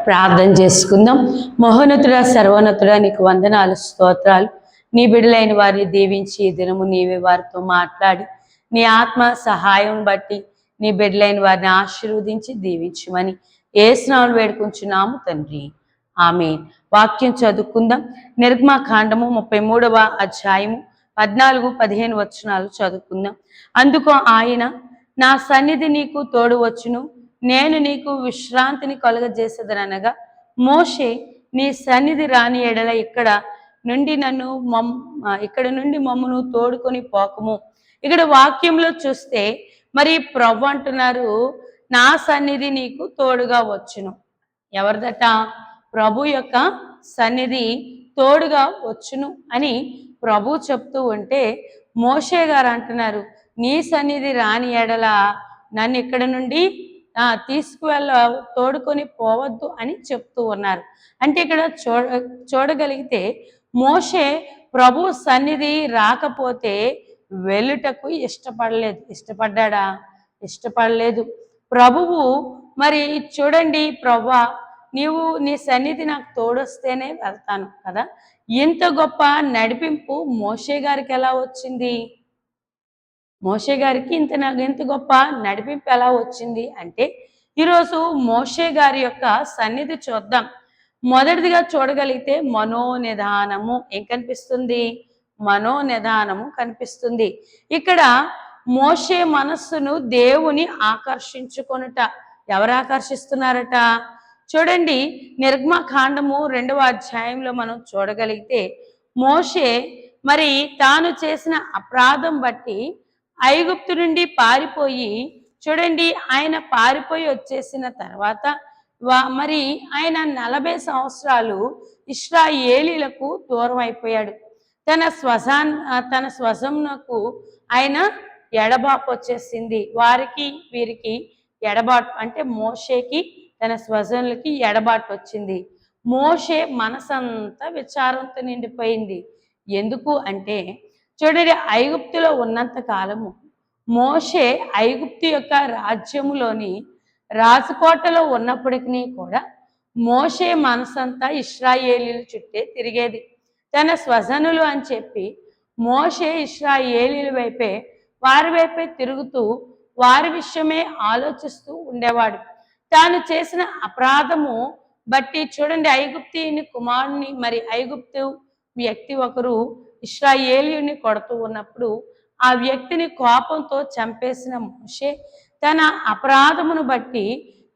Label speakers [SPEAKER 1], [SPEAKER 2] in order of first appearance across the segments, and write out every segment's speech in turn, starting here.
[SPEAKER 1] ప్రార్థన చేసుకుందాం. మహోన్నతుడా, సర్వోన్నతుడా, నీకు వందనాలు, స్తోత్రాలు. నీ బిడ్డలైన వారిని దీవించి ఈ దినము నీవే వారితో మాట్లాడి నీ ఆత్మ సహాయం బట్టి నీ బిడ్డలైన వారిని ఆశీర్వదించి దీవించమని యేసునామములో వేడుకుంటున్నాము తండ్రి, ఆమేన్. వాక్యం చదువుకుందాం. నిర్గమకాండము 33వ అధ్యాయము 14-15 వచనాలు చదువుకుందాం. అందుకు ఆయన, నా సన్నిధి నీకు తోడు వచ్చును, నేను నీకు విశ్రాంతిని కలుగజేసేదనగా, మోషే, నీ సన్నిధి రాని ఎడల ఇక్కడ నుండి మమ్మను తోడుకొని పోకము. ఇక్కడ వాక్యంలో చూస్తే మరి ప్రభు అంటున్నారు, నా సన్నిధి నీకు తోడుగా వచ్చును. ఎవరిదట? ప్రభు యొక్క సన్నిధి తోడుగా వచ్చును అని ప్రభు చెప్తూ ఉంటే, మోషే గారు అంటున్నారు, నీ సన్నిధి రాని ఎడల నన్ను ఇక్కడ నుండి తోడుకొని పోవద్దు అని చెప్తూ ఉన్నారు. అంటే ఇక్కడ చూడగలిగితే మోషే ప్రభు సన్నిధి రాకపోతే వెళ్ళుటకు ఇష్టపడ్డా? ఇష్టపడలేదు. ప్రభువు మరి చూడండి, ప్రభువా నీవు నీ సన్నిధి నాకు తోడొస్తేనే వెళ్తాను కదా. ఇంత గొప్ప నడిపింపు మోషే గారికి ఎలా వచ్చింది? మోషే గారికి ఇంత గొప్ప నడిపింపు ఎలా వచ్చింది అంటే, ఈరోజు మోషే గారి యొక్క సన్నిధి చూద్దాం. మొదటిదిగా చూడగలిగితే మనోనిధానము ఏం కనిపిస్తుంది? మనోనిధానము కనిపిస్తుంది. ఇక్కడ మోషే మనస్సును దేవుని ఆకర్షించుకొనుట. ఎవరు ఆకర్షిస్తున్నారట? చూడండి, నిర్గమకాండము 2వ అధ్యాయంలో మనం చూడగలిగితే, మోషే మరి తాను చేసిన అపరాధం బట్టి ఐగుప్తు నుండి పారిపోయి, చూడండి, ఆయన పారిపోయి వచ్చేసిన తర్వాత మరి ఆయన 40 సంవత్సరాలు ఇశ్రాయేలీలకు దూరం అయిపోయాడు. తన స్వజంకు ఆయన ఎడబాటు వచ్చేసింది. వీరికి ఎడబాటు అంటే మోషేకి తన స్వజనులకి ఎడబాటు వచ్చింది. మోషే మనసంతా విచారంతో నిండిపోయింది. ఎందుకు అంటే, చూడండి, ఐగుప్తులో ఉన్నంత కాలము మోషే ఐగుప్తు యొక్క రాజ్యములోని రాజకోటలో ఉన్నప్పటికీ కూడా మోషే మనసంతా ఇశ్రాయేలీల చుట్టే తిరిగేది. తన స్వజనులు అని చెప్పి మోషే ఇశ్రాయేలీల వారి వైపే తిరుగుతూ వారి విషయమే ఆలోచిస్తూ ఉండేవాడు. తాను చేసిన అపరాధము బట్టి చూడండి, ఐగుప్తీయుని కుమారుని మరి ఐగుప్తు వ్యక్తి ఒకరు ఇశ్రాయేలీయుని కొడుతూ ఉన్నప్పుడు ఆ వ్యక్తిని కోపంతో చంపేసిన మోషే తన అపరాధమును బట్టి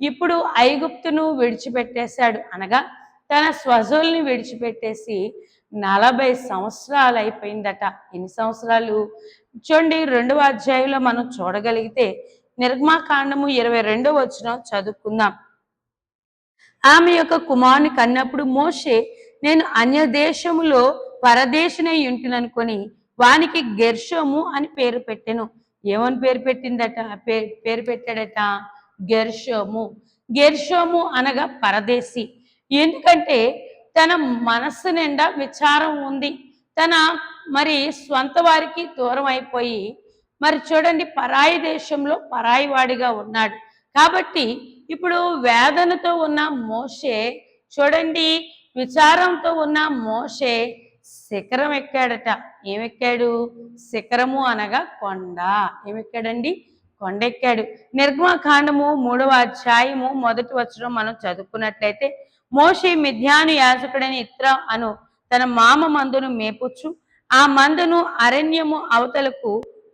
[SPEAKER 1] ఇప్పుడు ఐగుప్తును విడిచిపెట్టేశాడు. అనగా తన స్వజుల్ని విడిచిపెట్టేసి 40 సంవత్సరాలు అయిపోయిందట. ఎన్ని సంవత్సరాలు? చూడండి, 2వ అధ్యాయంలో మనం చూడగలిగితే నిర్గమకాండము 22వ వచనం చదువుకుందాం. ఆమె యొక్క కుమారుని కన్నప్పుడు మోషే, నేను అన్య దేశములో పరదేశినై ఉంటుననుకొని వానికి గెర్షోము అని పేరు పెట్టెను. ఏమని పేరు పెట్టాడట? గెర్షోము. గెర్షోము అనగా పరదేశి. ఎందుకంటే తన మనస్సు నిండా విచారం ఉంది. తన మరి స్వంత వారికి దూరం అయిపోయి మరి చూడండి, పరాయి దేశంలో పరాయి వాడిగా ఉన్నాడు. కాబట్టి ఇప్పుడు వేదనతో ఉన్న మోషే, చూడండి, విచారంతో ఉన్న మోషే శిఖరం ఎక్కాడట. ఏమెక్కాడు? శిఖరము అనగా కొండ. ఏమెక్కాడండి? కొండ ఎక్కాడు. నిర్గమకాండము 3వ అధ్యాయము 1వ వచనం మనం చదువుకున్నట్లయితే, మోషే మిద్యాను యాజకుడైన ఇత్రో అను తన మామ మందును మేపుచ్చు ఆ మందును అరణ్యము అవతలకు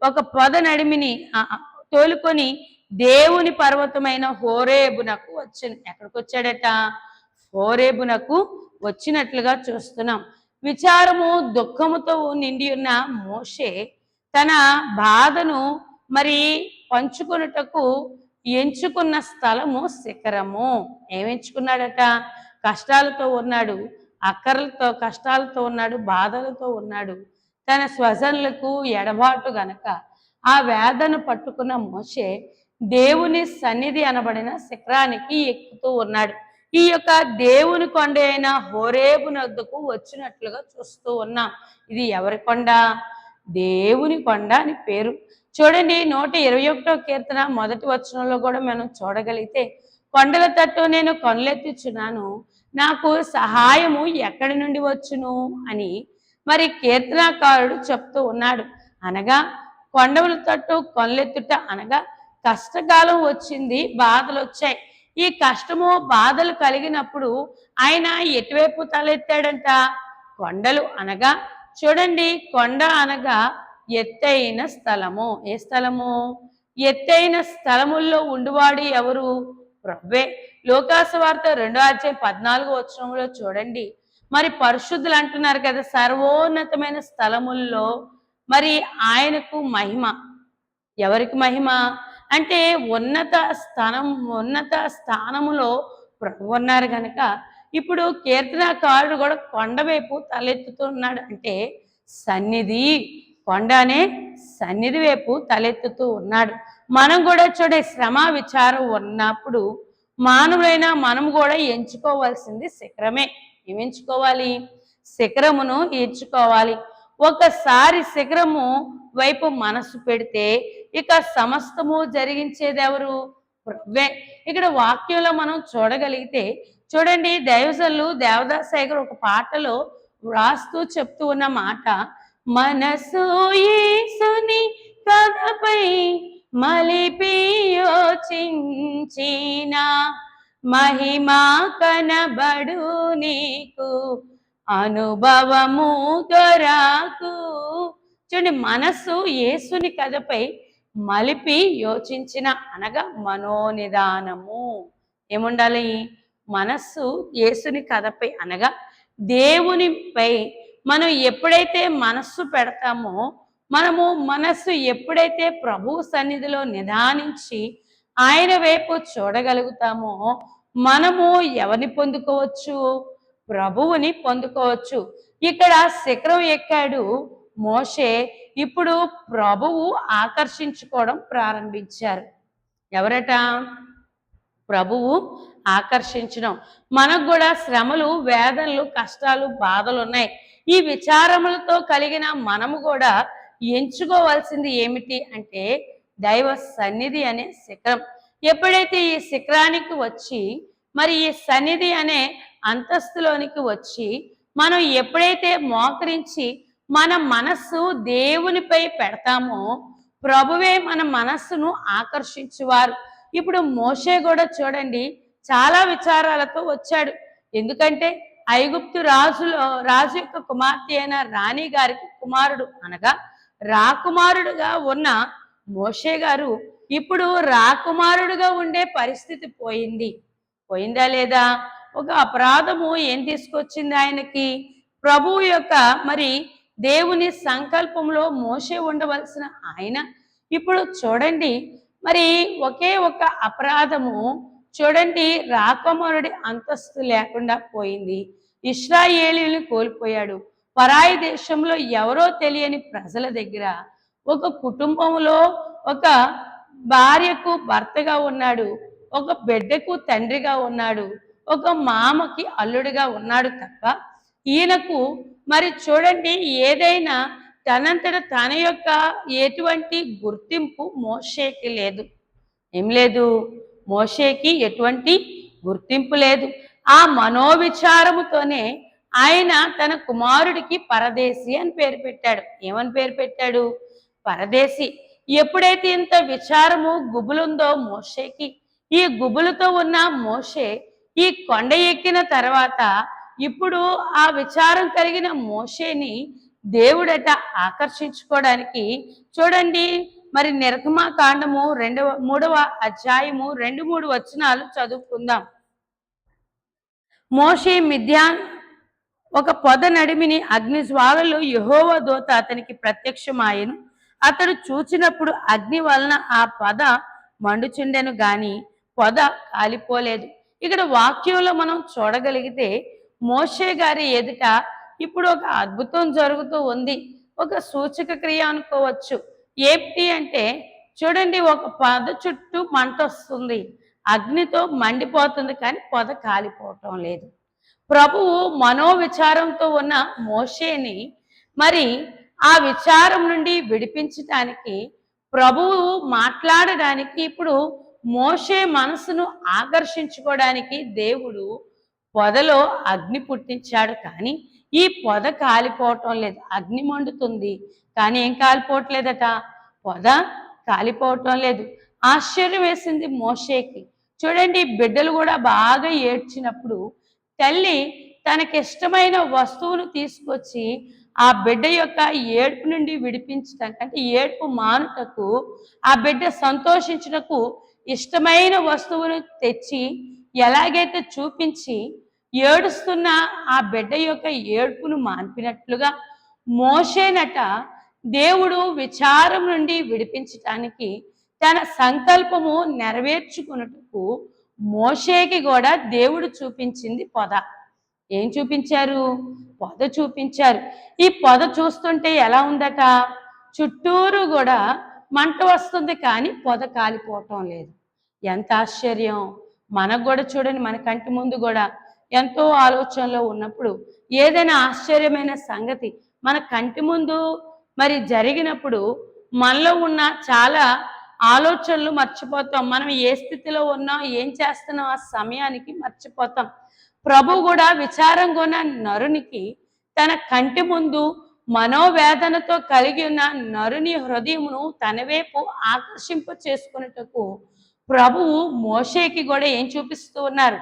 [SPEAKER 1] ఒక పొద నడిమిని తోలుకొని దేవుని పర్వతమైన హోరేబునకు వచ్చాను. ఎక్కడికి వచ్చాడట? హోరేబునకు వచ్చినట్లుగా చూస్తున్నాం. విచారము దుఃఖముతో నిండి ఉన్న మోషే తన బాధను మరి పంచుకొనుటకు ఎంచుకున్న స్థలము శిఖరము. ఏమెంచుకున్నాడట? కష్టాలతో ఉన్నాడు, కష్టాలతో ఉన్నాడు, బాధలతో ఉన్నాడు. తన స్వజనులకు ఎడబాటు గనక ఆ వేదన పట్టుకున్న మోషే దేవుని సన్నిధి అనబడిన శిఖరానికి ఎక్కుతూ ఉన్నాడు. ఈ యొక్క దేవుని కొండ అయిన హోరేబు నద్దుకు వచ్చినట్లుగా చూస్తూ ఉన్నాం. ఇది ఎవరి కొండ? దేవుని కొండ అని పేరు. చూడండి, 121వ కీర్తన 1వ వచనంలో కూడా మనం చూడగలిగితే, కొండల తట్టు నేను కనులెత్తుచున్నాను, నాకు సహాయము ఎక్కడి నుండి వచ్చును అని మరి కీర్తనాకారుడు చెప్తూ ఉన్నాడు. అనగా కొండల తట్టు కనులెత్తుట అనగా కష్టకాలం వచ్చింది, బాధలు వచ్చాయి. ఈ కష్టము బాధలు కలిగినప్పుడు ఆయన ఎటువైపు తలెత్తాడంట? కొండలు అనగా చూడండి, కొండ అనగా ఎత్తైన స్థలము. ఏ స్థలము? ఎత్తైన స్థలముల్లో ఉండువాడు ఎవరు? ప్రభువే. లోకాసు వార్త 2:14 చూడండి, మరి పరిశుద్ధులు అంటున్నారు కదా, సర్వోన్నతమైన స్థలముల్లో మరి ఆయనకు మహిమ. ఎవరికి మహిమ అంటే ఉన్నత స్థానములో ప్రభు ఉన్నారు గనక ఇప్పుడు కీర్తనకారుడు కూడా కొండ వైపు తలెత్తుతున్నాడు. అంటే సన్నిధి, కొండ అనే సన్నిధి వైపు తలెత్తుతూ ఉన్నాడు. మనం కూడా చూడే శ్రమ విచారం ఉన్నప్పుడు మానవులైన మనం కూడా ఎంచుకోవాల్సింది శిఖరమే. ఏమెంచుకోవాలి? శిఖరమును ఎంచుకోవాలి. ఒకసారి శిఖరము వైపు మనసు పెడితే ఇక సమస్తము జరిగించేది ఎవరు? ప్రభువే. ఇక్కడ వాక్యంలో మనం చూడగలిగితే చూడండి, దైవజనులు దేవదాసయ్య గారు ఒక పాటలో వ్రాస్తూ చెప్తూ ఉన్న మాట, మనసు యేసుని కథపై మలిపి యోచించిన మహిమా కనబడు నీకు అనుభవము దొరకు. చూడండి, మనస్సు యేసుని కథపై మలిపి యోచించిన అనగా మనోనిదానము. ఏముండాలి? మనస్సు యేసుని కథపై అనగా దేవునిపై మనం ఎప్పుడైతే మనస్సు పెడతామో, మనము మనస్సు ఎప్పుడైతే ప్రభు సన్నిధిలో నిదానించి ఆయన వైపు చూడగలుగుతామో మనము ఎవరిని పొందుకోవచ్చు? ప్రభువుని పొందుకోవచ్చు. ఇక్కడ శిఖరం ఎక్కాడు మోషే, ఇప్పుడు ప్రభువు ఆకర్షించుకోవడం ప్రారంభించారు. ఎవరట? ప్రభువు ఆకర్షించడం. మనకు కూడా శ్రమలు, వేదనలు, కష్టాలు, బాధలు ఉన్నాయి. ఈ విచారములతో కలిగిన మనము కూడా ఎంచుకోవాల్సింది ఏమిటి అంటే దైవ సన్నిధి అనే శిఖరం. ఎప్పుడైతే ఈ శిఖరానికి వచ్చి మరి ఈ సన్నిధి అనే అంతస్తులోనికి వచ్చి మనం ఎప్పుడైతే మోకరించి మన మనస్సు దేవునిపై పెడతామో ప్రభువే మన మనస్సును ఆకర్షించువారు. ఇప్పుడు మోషే కూడా చూడండి, చాలా విచారాలతో వచ్చాడు. ఎందుకంటే ఐగుప్తు రాజు యొక్క కుమార్తె అయిన రాణి గారికి కుమారుడు అనగా రాకుమారుడుగా ఉన్న మోషే గారు ఇప్పుడు రాకుమారుడుగా ఉండే పరిస్థితి పోయిందా లేదా? ఒక అపరాధము ఏం తీసుకొచ్చింది ఆయనకి? ప్రభువు యొక్క మరి దేవుని సంకల్పంలో మోషే ఉండవలసిన ఆయన ఇప్పుడు చూడండి, మరి ఒకే ఒక అపరాధము చూడండి, రాకుమారుడి అంతస్తు లేకుండా పోయింది. ఇశ్రాయేలీయులను కోల్పోయాడు. పరాయి దేశంలో ఎవరో తెలియని ప్రజల దగ్గర ఒక కుటుంబంలో ఒక భార్యకు భర్తగా ఉన్నాడు, ఒక బిడ్డకు తండ్రిగా ఉన్నాడు, ఒక మామకి అల్లుడిగా ఉన్నాడు తప్ప ఈయనకు మరి చూడండి ఏదైనా తనంతట తన యొక్క ఎటువంటి గుర్తింపు మోషేకి లేదు. ఏం లేదు? మోషేకి ఎటువంటి గుర్తింపు లేదు. ఆ మనోవిచారముతోనే ఆయన తన కుమారుడికి పరదేశి అని పేరు పెట్టాడు. ఏమని పేరు పెట్టాడు? పరదేశి. ఎప్పుడైతే ఇంత విచారము గుబులుందో మోషేకి, ఈ గుబులుతో ఉన్న మోషే ఈ కొండ ఎక్కిన తర్వాత ఇప్పుడు ఆ విచారం కలిగిన మోషేని దేవుడట ఆకర్షించుకోవడానికి చూడండి, మరి నిర్గమకాండము 3వ అధ్యాయము 2-3 వచనాలు చదువుకుందాం. మోషే మిద్యాన్ ఒక పొద నడిమిని అగ్ని జ్వాలలు యెహోవా దూత అతనికి ప్రత్యక్షమాయెను. అతడు చూచినప్పుడు అగ్ని వలన ఆ పొద మండుచుండెను గాని పొద కాలిపోలేదు. ఇక్కడ వాక్యంలో మనం చూడగలిగితే మోషే గారి ఎదుట ఇప్పుడు ఒక అద్భుతం జరుగుతూ ఉంది. ఒక సూచక క్రియ అనుకోవచ్చు. ఏంటి అంటే చూడండి, ఒక పొద చుట్టూ మంట వస్తుంది, అగ్నితో మండిపోతుంది, కానీ పొద కాలిపోవటం లేదు. ప్రభువు మనోవిచారంతో ఉన్న మోషేని మరి ఆ విచారం నుండి విడిపించటానికి ప్రభువు మాట్లాడడానికి ఇప్పుడు మోషే మనసును ఆకర్షించుకోవడానికి దేవుడు పొదలో అగ్ని పుట్టించాడు, కానీ ఈ పొద కాలిపోవటం లేదు. అగ్ని మండుతుంది కానీ ఏం కాలిపోవట్లేదట, పొద కాలిపోవటం లేదు. ఆశ్చర్యం వేసింది మోషేకి. చూడండి, బిడ్డలు కూడా బాగా ఏడ్చినప్పుడు తల్లి తనకిష్టమైన వస్తువును తీసుకొచ్చి ఆ బిడ్డ యొక్క ఏడుపు నుండి విడిపించడానికి, అంటే ఏడుపు మానుటకు, ఆ బిడ్డ సంతోషించుటకు ఇష్టమైన వస్తువును తెచ్చి ఎలాగైతే చూపించి ఏడుస్తున్న ఆ బిడ్డ యొక్క ఏడుపును మాన్పినట్లుగా మోషేనట దేవుడు విచారం నుండి విడిపించటానికి తన సంకల్పము నెరవేర్చుకున్నట్టుకు మోషేకి కూడా దేవుడు చూపించింది పొద. ఏం చూపించారు? పొద చూపించారు. ఈ పొద చూస్తుంటే ఎలా ఉందట, చుట్టూరు కూడా మంట వస్తుంది కానీ పొద కాలిపోవటం లేదు. ఎంత ఆశ్చర్యం! మనకు కూడా చూడండి, మన కంటి ముందు కూడా ఎంతో ఆలోచనలో ఉన్నప్పుడు ఏదైనా ఆశ్చర్యమైన సంగతి మన కంటి ముందు మరి జరిగినప్పుడు మనలో ఉన్న చాలా ఆలోచనలు మర్చిపోతాం. మనం ఏ స్థితిలో ఉన్నాం, ఏం చేస్తున్నాం ఆ సమయానికి మర్చిపోతాం. ప్రభు కూడా విచారంగా ఉన్న నరునికి తన కంటి ముందు మనోవేదనతో కలిగి ఉన్న నరుని హృదయమును తన వైపు ఆకర్షింప చేసుకున్నట్టుకు ప్రభువు మోషేకి కూడా ఏం చూపిస్తూ ఉన్నారు?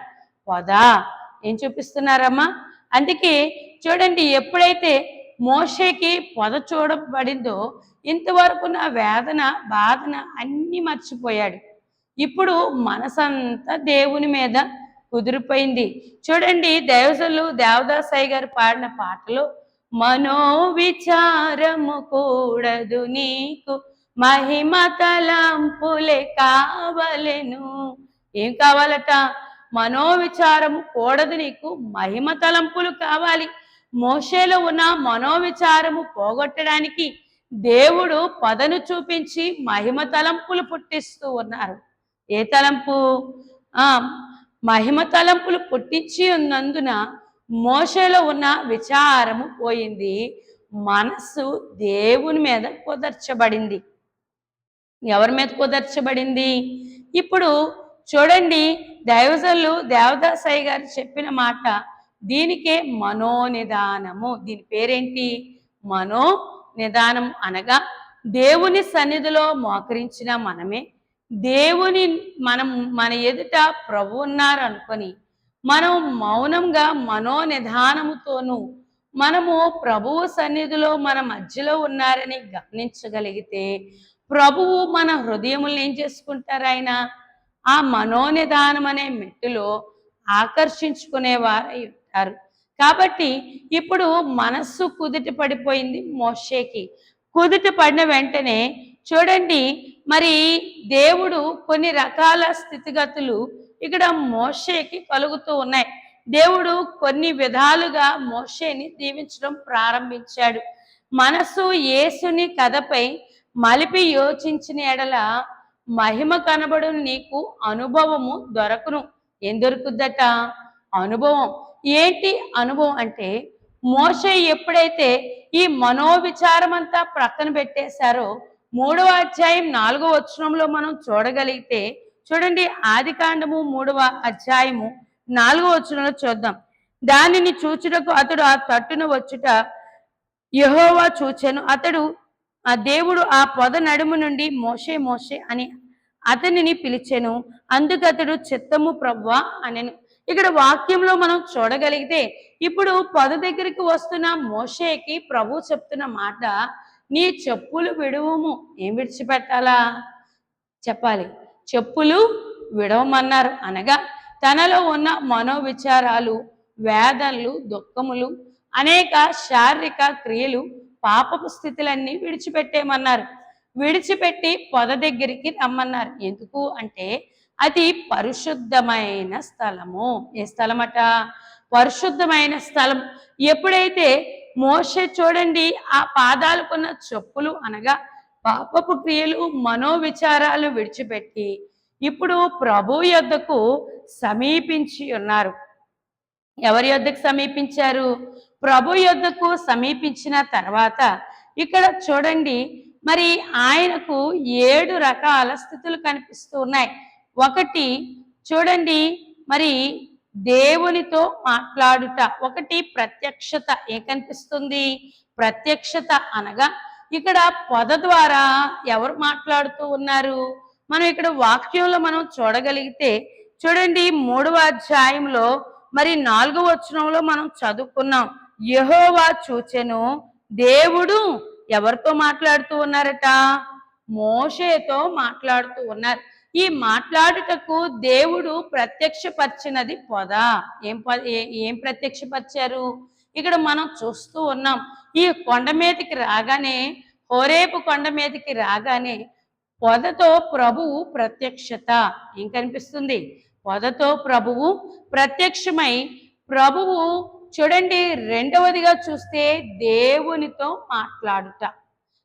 [SPEAKER 1] పొద. ఏం చూపిస్తున్నారమ్మా? అందుకే చూడండి, ఎప్పుడైతే మోషేకి పొద చూడబడిందో ఇంతవరకు నా వేదన బాధన అన్నీ మర్చిపోయాడు. ఇప్పుడు మనసంతా దేవుని మీద కుదిరిపోయింది. చూడండి, దైవజనులు దేవదాసయ్య గారు పాడిన పాటలో మనోవిచారము కూడదు నీకు మహిమ తలంపులే కావలెను. ఏం కావాలట? మనోవిచారము కూడదు నీకు, మహిమ తలంపులు కావాలి. మోషేలో ఉన్న మనోవిచారము పోగొట్టడానికి దేవుడు పొదను చూపించి మహిమ తలంపులు పుట్టిస్తూ ఉన్నారు. ఏ తలంపు? మహిమ తలంపులు పుట్టించి ఉన్నందున మోషేలో ఉన్న విచారము పోయింది. మనస్సు దేవుని మీద కుదర్చబడింది. ఎవరి మీద కుదర్చబడింది? ఇప్పుడు చూడండి, దైవజనులు దేవదాసయ్య గారు చెప్పిన మాట, దీనికే మనోనిదానము. దీని పేరేంటి? మనోనిదానం. అనగా దేవుని సన్నిధిలో మోకరించిన మనమే దేవుని మన ఎదుట ప్రభు ఉన్నారు అనుకొని మనం మౌనంగా మనోనిదానముతోనూ మనము ప్రభువు సన్నిధిలో మన మధ్యలో ఉన్నారని గమనించగలిగితే ప్రభువు మన హృదయములను ఏం చేసుకుంటారు? ఆయన ఆ మనోనిదానం అనే మెట్టులో ఆకర్షించుకునేవారై ఉంటారు. కాబట్టి ఇప్పుడు మనస్సు కుదుట పడిపోయింది మోషేకి. కుదుట పడిన వెంటనే చూడండి, మరి దేవుడు కొన్ని రకాల స్థితిగతులు ఇక్కడ మోషేకి కలుగుతూ ఉన్నాయి. దేవుడు కొన్ని విధాలుగా మోషేని దీవించడం ప్రారంభించాడు. మనసు యేసుని కథపై మలిపి యోచించిన ఎడల మహిమ కనబడు నీకు అనుభవము దొరకును. ఏం దొరుకుద్దట? అనుభవం. ఏంటి అనుభవం అంటే, మోషే ఎప్పుడైతే ఈ మనోవిచారం అంతా ప్రక్కన పెట్టేశారో 3వ అధ్యాయం 4వ వచనంలో మనం చూడగలిగితే, చూడండి, ఆదికాండము 3వ అధ్యాయము 4వ వచనంలో చూద్దాం. దానిని చూచుటకు అతడు ఆ తట్టును వచ్చుట యెహోవా చూచెను. ఆ దేవుడు ఆ పొద నడుము నుండి మోషే మోషే అని అతనిని పిలిచెను. అందుకతడు చిత్తము ప్రభువా అనెను. ఇక్కడ వాక్యంలో మనం చూడగలిగితే ఇప్పుడు పొద దగ్గరికి వస్తున్న మోషేకి ప్రభు చెప్తున్న మాట, నీ చెప్పులు విడువము. ఏం విడిచిపెట్టాలా? చెప్పాలి. చెప్పులు విడవమన్నారు. అనగా తనలో ఉన్న మనోవిచారాలు, వేదనలు, దుఃఖములు, అనేక శారీరక క్రియలు, పాపపు స్థితులన్నీ విడిచిపెట్టేయమన్నారు. విడిచిపెట్టి పొద దగ్గరికి రమ్మన్నారు. ఎందుకు అంటే అది పరిశుద్ధమైన స్థలము. ఏ స్థలమట? పరిశుద్ధమైన స్థలం. ఎప్పుడైతే మోషే చూడండి ఆ పాదాలకున్న చెప్పులు అనగా పాపపు క్రియలు, మనోవిచారాలు విడిచిపెట్టి ఇప్పుడు ప్రభు యొద్దకు సమీపించి ఉన్నారు. ఎవరి యొద్దకు సమీపించారు? ప్రభు యొద్దకు సమీపించిన తర్వాత ఇక్కడ చూడండి, మరి ఆయనకు 7 రకాల స్థితులు కనిపిస్తూ ఉన్నాయి. ఒకటి చూడండి, మరి దేవునితో మాట్లాడుట, ఒకటి ప్రత్యక్షత. ఏం కనిపిస్తుంది? ప్రత్యక్షత అనగా ఇక్కడ పొద ద్వారా ఎవరు మాట్లాడుతూ ఉన్నారు? మనం ఇక్కడ వాక్యంలో మనం చూడగలిగితే చూడండి, 3వ అధ్యాయంలో మరి 4వ వచనంలో మనం చదువుకున్నాం. యెహోవా చూచెను, దేవుడు ఎవరితో మాట్లాడుతూ ఉన్నారట? మోషేతో మాట్లాడుతూ ఉన్నారు. ఈ మాట్లాడుటకు దేవుడు ప్రత్యక్షపరిచినది పొద. ఏం ప్రత్యక్షపరిచారు? ఇక్కడ మనం చూస్తూ ఉన్నాం. ఈ కొండ మీదకి రాగానే, హోరేపు కొండ మీదకి రాగానే పొదతో ప్రభువు ప్రత్యక్షత ఏం కనిపిస్తుంది? పొదతో ప్రభువు ప్రత్యక్షమై, ప్రభువు చూడండి, రెండవదిగా చూస్తే దేవునితో మాట్లాడుట.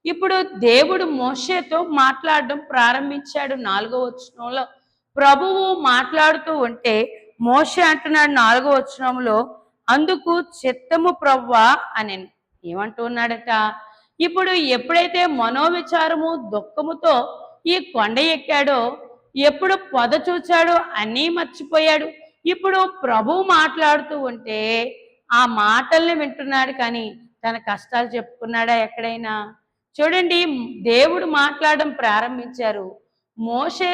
[SPEAKER 1] ఇప్పుడు దేవుడు మోషేతో మాట్లాడడం ప్రారంభించాడు 4వ వచనంలో. ప్రభువు మాట్లాడుతూ ఉంటే మోషే అంటున్నాడు 4వ వచనంలో, అందుకు చిత్తము ప్రవ్వా అనెను. ఏమంటూ ఉన్నాడట? ఇప్పుడు ఎప్పుడైతే మనోవిచారము దుఃఖముతో ఈ కొండ ఎక్కాడో, ఎప్పుడు పొద చూచాడో అన్నీ మర్చిపోయాడు. ఇప్పుడు ప్రభువు మాట్లాడుతూ ఉంటే ఆ మాటల్ని వింటున్నాడు, కానీ తన కష్టాలు చెప్పుకున్నాడా ఎక్కడైనా? చూడండి, దేవుడు మాట్లాడడం ప్రారంభించారు. మోషే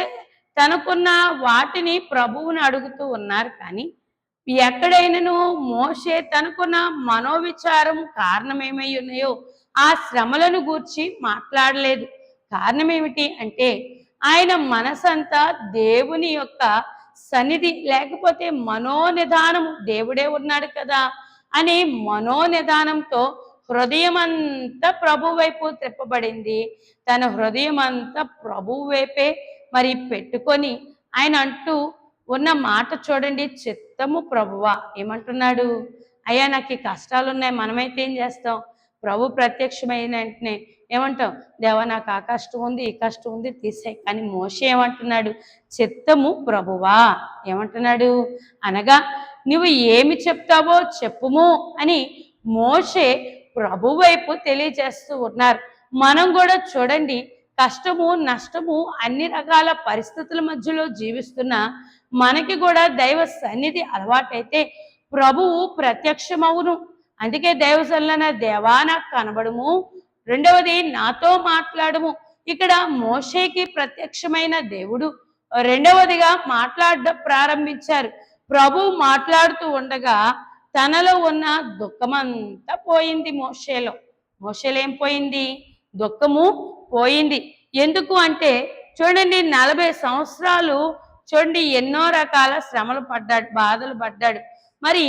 [SPEAKER 1] తనకున్న వాటిని ప్రభువుని అడుగుతూ ఉన్నారు, కానీ ఎక్కడైనాను మోషే తనకున్న మనోవిచారం కారణం ఏమై ఉన్నాయో ఆ శ్రమలను గూర్చి మాట్లాడలేదు. కారణం ఏమిటి అంటే ఆయన మనసంతా దేవుని యొక్క సన్నిధి, లేకపోతే మనోనిధానం, దేవుడే ఉన్నాడు కదా అని మనోనిధానంతో హృదయం అంతా ప్రభు వైపు త్రిప్పబడింది. తన హృదయం అంతా ప్రభు వైపే మరి పెట్టుకొని ఆయన అంటూ ఉన్న మాట చూడండి, చిత్తము ప్రభువా. ఏమంటున్నాడు? అయ్యా నాకు ఈ కష్టాలు ఉన్నాయి. మనమైతే ఏం చేస్తాం? ప్రభు ప్రత్యక్షమైన వెంటనే ఏమంటాం? దేవా నాకు ఆ కష్టం ఉంది, ఈ కష్టం ఉంది, తీసేయి. కానీ మోషే ఏమంటున్నాడు? చిత్తము ప్రభువా. ఏమంటున్నాడు? అనగా నువ్వు ఏమి చెప్తావో చెప్పుము అని మోషే ప్రభు వైపు తెలియజేస్తూ ఉన్నారు. మనం కూడా చూడండి, కష్టము నష్టము అన్ని రకాల పరిస్థితుల మధ్యలో జీవిస్తున్న మనకి కూడా దైవ సన్నిధి అలవాటైతే ప్రభువు ప్రత్యక్షమవును. అందుకే దైవజనులైన దేవా నాకు కనబడుము, రెండవది నాతో మాట్లాడము. ఇక్కడ మోషేకి ప్రత్యక్షమైన దేవుడు రెండవదిగా మాట్లాడడం ప్రారంభించారు. ప్రభు మాట్లాడుతూ ఉండగా తనలో ఉన్న దుఃఖమంతా పోయింది. మోషేలో ఏం పోయింది? దుఃఖము పోయింది. ఎందుకు అంటే చూడండి, 40 సంవత్సరాలు చూడండి ఎన్నో రకాల శ్రమలు పడ్డాడు, బాధలు పడ్డాడు. మరి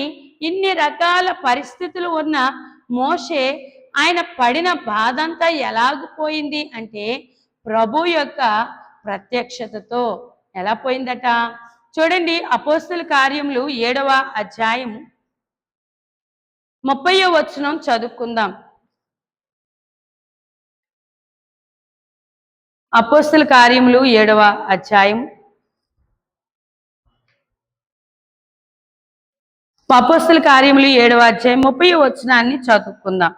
[SPEAKER 1] ఇన్ని రకాల పరిస్థితులు ఉన్న మోషే ఆయన పడిన బాధ అంతా ఎలాగిపోయింది అంటే ప్రభు యొక్క ప్రత్యక్షతతో. ఎలా పోయిందట? చూడండి, అపోస్తల కార్యములు 7వ అధ్యాయం 30వ వచనం చదువుకుందాం. అపోస్తల కార్యములు 7వ అధ్యాయం, అపోస్తల కార్యములు 7వ అధ్యాయం 30వ వచనాన్ని చదువుకుందాం.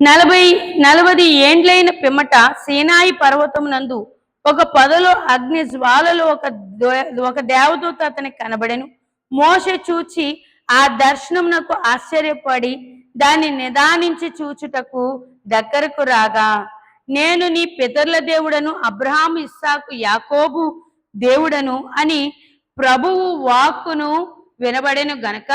[SPEAKER 1] 40 ఏండ్లైన పిమ్మట సీనాయి పర్వతమునందు ఒక పొదలో అగ్ని జ్వాలలో ఒక దేవదూత అతనికి కనబడెను. మోషే చూచి ఆ దర్శనమునకు ఆశ్చర్యపడి దాన్ని నిదానించి చూచుటకు దగ్గరకు రాగా, నేను నీ పితరుల దేవుడను, అబ్రహాము ఇస్సాకు యాకోబు దేవుడను అని ప్రభువు వాక్కును వినబడెను గనక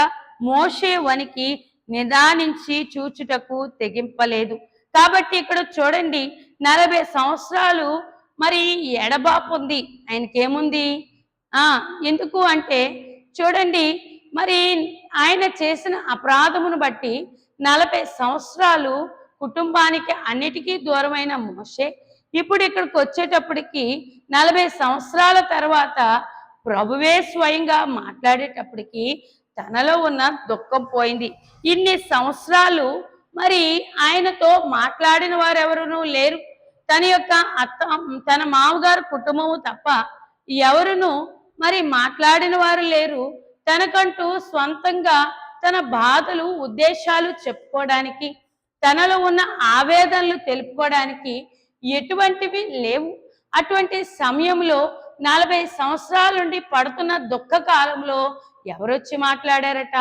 [SPEAKER 1] మోషే వనికి నిదానించి చూచుటకు తెగింపలేదు. కాబట్టి ఇక్కడ చూడండి, 40 సంవత్సరాలు మరి ఎడబాపు ఉంది. ఆయనకేముంది? ఎందుకు అంటే చూడండి, మరి ఆయన చేసిన అపరాధమును బట్టి 40 సంవత్సరాలు కుటుంబానికి అన్నిటికీ దూరమైన మోషే ఇప్పుడు ఇక్కడికి వచ్చేటప్పటికి 40 సంవత్సరాల తర్వాత ప్రభువే స్వయంగా మాట్లాడేటప్పటికి తనలో ఉన్న దుఃఖం పోయింది. ఇన్ని సంవత్సరాలు మరి ఆయనతో మాట్లాడిన వారు ఎవరునూ లేరు. తన యొక్క తన మామగారు కుటుంబము తప్ప ఎవరును మరి మాట్లాడిన వారు లేరు. తనకంటూ స్వంతంగా తన బాధలు ఉద్దేశాలు చెప్పుకోవడానికి, తనలో ఉన్న ఆవేదనలు తెలుపుకోవడానికి ఎటువంటివి లేవు. అటువంటి సమయంలో 40 సంవత్సరాల నుండి పడుతున్న దుఃఖ కాలంలో ఎవరొచ్చి మాట్లాడారట?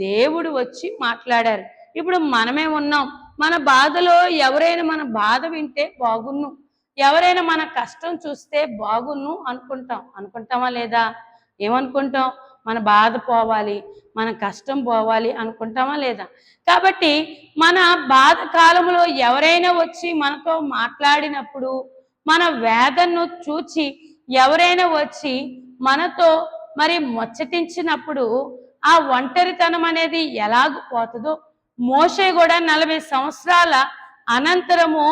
[SPEAKER 1] దేవుడు వచ్చి మాట్లాడారు. ఇప్పుడు మనమే ఉన్నాం. మన బాధలో ఎవరైనా మన బాధ వింటే బాగున్ను, ఎవరైనా మన కష్టం చూస్తే బాగున్ను అనుకుంటాం. అనుకుంటామా లేదా? ఏమనుకుంటాం? మన బాధ పోవాలి, మన కష్టం పోవాలి అనుకుంటామా లేదా? కాబట్టి మన బాధ కాలంలో ఎవరైనా వచ్చి మనతో మాట్లాడినప్పుడు, మన వేదనను చూచి ఎవరైనా వచ్చి మనతో మరి ముచ్చటించినప్పుడు ఆ ఒంటరితనం అనేది ఎలాగ పోతుందో, మోషే కూడా 40 సంవత్సరాల అనంతరము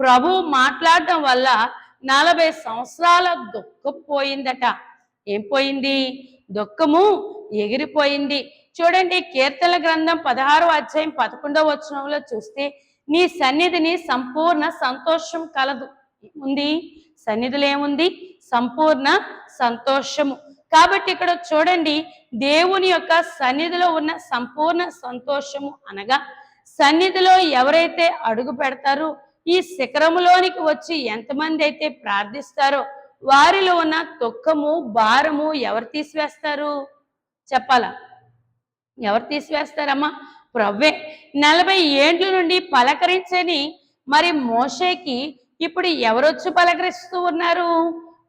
[SPEAKER 1] ప్రభువు మాట్లాడడం వల్ల 40 సంవత్సరాల దుఃఖం పోయిందట. ఏం పోయింది? దుఃఖము ఎగిరిపోయింది. చూడండి, కీర్తనల గ్రంథం 16వ అధ్యాయం 11వ వచనంలో చూస్తే, నీ సన్నిధిని సంపూర్ణ సంతోషం కలదు. ఉంది సన్నిధిలో ఏముంది? సంపూర్ణ సంతోషము. కాబట్టి ఇక్కడ చూడండి, దేవుని యొక్క సన్నిధిలో ఉన్న సంపూర్ణ సంతోషము అనగా, సన్నిధిలో ఎవరైతే అడుగు పెడతారో, ఈ శిఖరములోనికి వచ్చి ఎంతమంది అయితే ప్రార్థిస్తారో వారిలో ఉన్న దుఃఖము భారము ఎవరు తీసివేస్తారు? చెప్పాలా? ఎవరు తీసివేస్తారమ్మా? ప్రభువే. 40 ఏండ్ల నుండి పలకరించని మరి మోషేకి ఇప్పుడు ఎవరొచ్చి పలకరిస్తూ ఉన్నారు?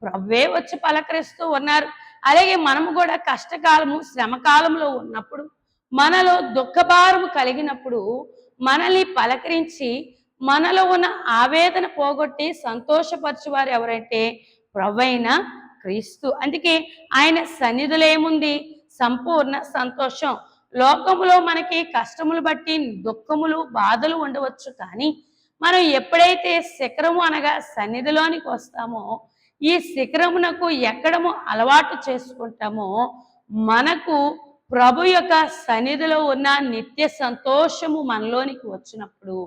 [SPEAKER 1] ప్రభువే వచ్చి పలకరిస్తూ ఉన్నారు. అలాగే మనము కూడా కష్టకాలము శ్రమకాలంలో ఉన్నప్పుడు, మనలో దుఃఖభారము కలిగినప్పుడు మనల్ని పలకరించి మనలో ఉన్న ఆవేదన పోగొట్టి సంతోషపరచువారు ఎవరంటే ప్రభువైన క్రీస్తు. అందుకే ఆయన సన్నిధిలో ఏముంది? సంపూర్ణ సంతోషం. లోకములో మనకి కష్టములు బట్టి దుఃఖములు బాధలు ఉండవచ్చు, కానీ మనం ఎప్పుడైతే శిఖరము అనగా సన్నిధిలోనికి వస్తామో, ఈ శిఖరమునకు ఎక్కడము అలవాటు చేసుకుంటామో, మనకు ప్రభు యొక్క సన్నిధిలో ఉన్న నిత్య సంతోషము మనలోనికి వచ్చినప్పుడు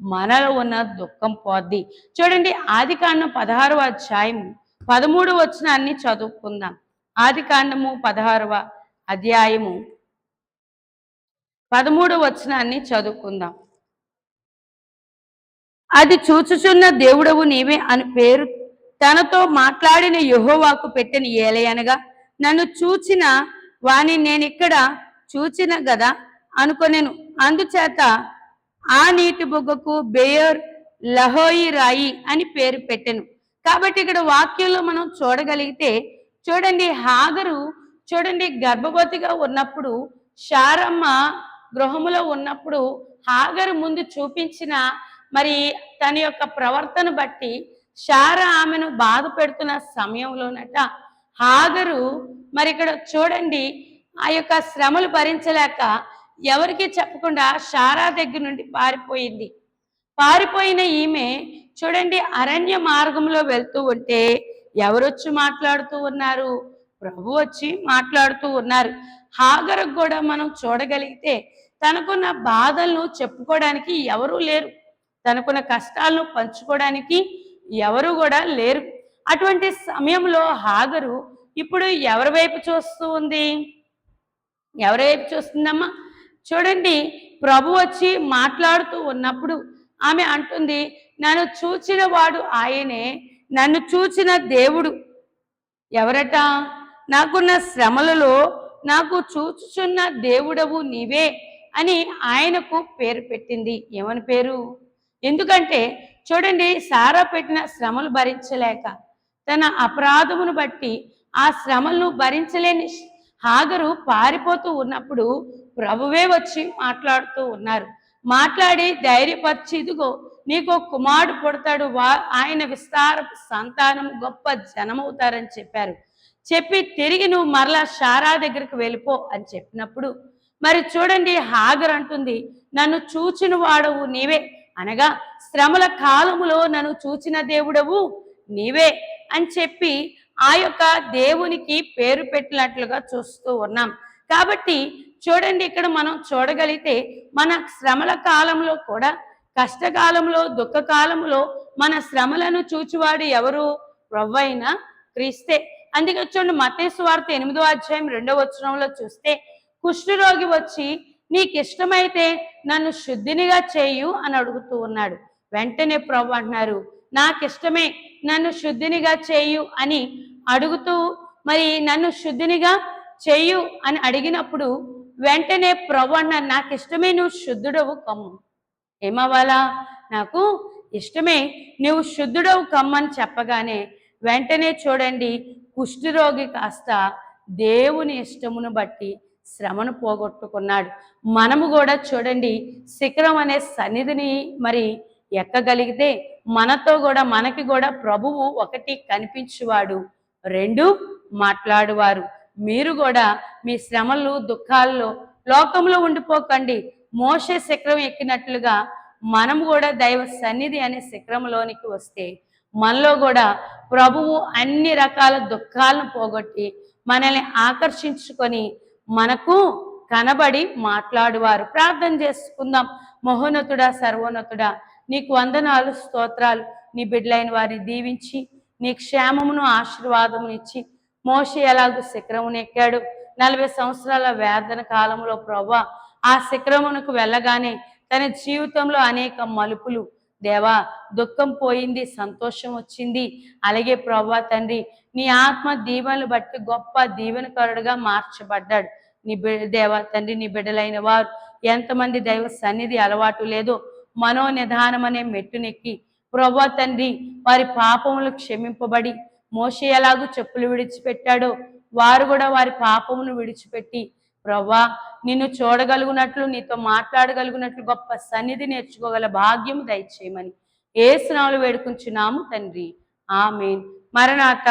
[SPEAKER 1] మనలో ఉన్న దుఃఖం పోద్ది. చూడండి, ఆదికాండం 16వ అధ్యాయం 13వ వచనాన్ని చదువుకుందాం. ఆదికాండము 16వ అధ్యాయము 13వ వచనాన్ని చదువుకుందాం. అది చూచుచున్న దేవుడవు నీవే అని పేరు తనతో మాట్లాడిన యెహోవాకు పెట్టిన ఏలయనగా, నన్ను చూచిన వాని నేనిక్కడ చూచిన గదా అనుకొనెను. అందుచేత ఆ నీటి బుగ్గకు బెయోర్ లహోయి రాయి అని పేరు పెట్టెను. కాబట్టి ఇక్కడ వాక్యంలో మనం చూడగలిగితే, చూడండి, హాగరు చూడండి గర్భవతిగా ఉన్నప్పుడు, శారమ్మ గృహములో ఉన్నప్పుడు హాగరు ముందు చూపించిన మరి తన యొక్క ప్రవర్తన బట్టి శారా ఆమెను బాధ పెడుతున్న సమయంలోనట హాగరు మరి ఇక్కడ చూడండి ఆ యొక్క శ్రమలు భరించలేక ఎవరికి చెప్పకుండా శారా దగ్గర నుండి పారిపోయింది. పారిపోయిన ఈమె చూడండి అరణ్య మార్గంలో వెళ్తూ ఉంటే ఎవరొచ్చి మాట్లాడుతూ ఉన్నారు? ప్రభు వచ్చి మాట్లాడుతూ ఉన్నారు. హాగరుకు కూడా మనం చూడగలిగితే తనకున్న బాధలను చెప్పుకోవడానికి ఎవరూ లేరు, తనకున్న కష్టాలను పంచుకోవడానికి ఎవరు కూడా లేరు. అటువంటి సమయంలో హాగరు ఇప్పుడు ఎవరి వైపు చూస్తూ ఉంది? ఎవరి వైపు చూస్తుందమ్మా? చూడండి, ప్రభు వచ్చి మాట్లాడుతూ ఉన్నప్పుడు ఆమె అంటుంది, నన్ను చూచిన వాడు ఆయనే, నన్ను చూచిన దేవుడు ఎవరట? నాకున్న శ్రమలలో నాకు చూచుచున్న దేవుడవు నీవే అని ఆయనకు పేరు పెట్టింది. ఏమని పేరు? ఎందుకంటే చూడండి, సారా పెట్టిన శ్రమలు భరించలేక తన అపరాధమును బట్టి ఆ శ్రమలను భరించలేని హాగరు పారిపోతూ ఉన్నప్పుడు ప్రభువే వచ్చి మాట్లాడుతూ ఉన్నారు. మాట్లాడి ధైర్యపరిచి, ఇదిగో నీకు కుమారుడు పుడతాడు, ఆయన విస్తార సంతానం గొప్ప జనమవుతారని చెప్పారు. చెప్పి తిరిగి నువ్వు మరలా శారా దగ్గరికి వెళ్ళిపో అని చెప్పినప్పుడు మరి చూడండి హాగర్ అంటుంది, నన్ను చూచిన వాడవు నీవే, అనగా శ్రమల కాలములో నన్ను చూచిన దేవుడవు నీవే అని చెప్పి ఆ యొక్క దేవునికి పేరు పెట్టినట్లుగా చూస్తూ ఉన్నాం. కాబట్టి చూడండి, ఇక్కడ మనం చూడగలిగితే మన శ్రమల కాలంలో కూడా, కష్టకాలంలో దుఃఖకాలంలో మన శ్రమలను చూచువాడు ఎవరు? ప్రభువైన క్రీస్తే. అందుకే చూడండి, మత్తయి సువార్త 8వ అధ్యాయం 2వ వచనంలో చూస్తే, కుష్ఠరోగి వచ్చి నీకు ఇష్టమైతే నన్ను శుద్ధినిగా చేయు అని అడుగుతూ ఉన్నాడు. వెంటనే ప్రభు అంటున్నారు, నాకు ఇష్టమే, నన్ను శుద్ధినిగా చేయు అని అడుగుతూ, మరి నన్ను శుద్ధినిగా చెయ్యు అని అడిగినప్పుడు వెంటనే ప్రభు అన్నారు, నాకు ఇష్టమే, నువ్వు శుద్ధుడవు కమ్ము. ఏమవ్వాలా? నాకు ఇష్టమే, నువ్వు శుద్ధుడవు కమ్మని చెప్పగానే వెంటనే చూడండి, కుష్ఠరోగి కాస్త దేవుని ఇష్టమును బట్టి శ్రమను పోగొట్టుకున్నాడు. మనము కూడా చూడండి, శిఖరం అనే సన్నిధిని మరి ఎక్కగలిగితే మనతో కూడా, మనకి కూడా ప్రభువు ఒకటి కనిపించువాడు, రెండు మాట్లాడువారు. మీరు కూడా మీ శ్రమలు దుఃఖాల్లో లోకంలో ఉండిపోకండి. మోషే శిఖరం ఎక్కినట్లుగా మనము కూడా దైవ సన్నిధి అనే శిఖరంలోనికి వస్తే మనలో కూడా ప్రభువు అన్ని రకాల దుఃఖాలను పోగొట్టి మనల్ని ఆకర్షించుకొని మనకు కనబడి మాట్లాడువారు. ప్రార్థన చేసుకుందాం. మహోన్నతుడా, సర్వోన్నతుడా, నీకు వందనాలు, స్తోత్రాలు. నీ బిడ్డలైన వారిని దీవించి నీ క్షేమమును ఆశీర్వాదమును ఇచ్చి, మోషే ఎలాగూ శిఖరమును ఎక్కాడు 40 సంవత్సరాల వేదన కాలంలో ప్రభువా ఆ శిఖరమునకు వెళ్ళగానే తన జీవితంలో అనేక మలుపులు, దేవా దుఃఖం పోయింది, సంతోషం వచ్చింది. అలాగే ప్రభువా తండ్రి, నీ ఆత్మ దీవెనలు బట్టి గొప్ప దీవెనకరుడుగా మార్చబడ్డాడు. దేవా తండ్రి, నీ బిడ్డలైన వారు ఎంతమంది దైవ సన్నిధి అలవాటు లేదో మనోనిధానం అనే మెట్టునెక్కి ప్రభువా తండ్రి వారి పాపములు క్షమింపబడి మోషే ఎలాగూ చెప్పులు విడిచిపెట్టాడో వారు కూడా వారి పాపమును విడిచిపెట్టి ప్రభువా నిన్ను చూడగలుగునట్లు, నీతో మాట్లాడగలుగునట్లు గొప్ప సన్నిధి నేర్చుకోగల భాగ్యం దయచేయమని యేసు నామములో వేడుకుంటున్నాము తండ్రి. ఆమేన్. మరణాత.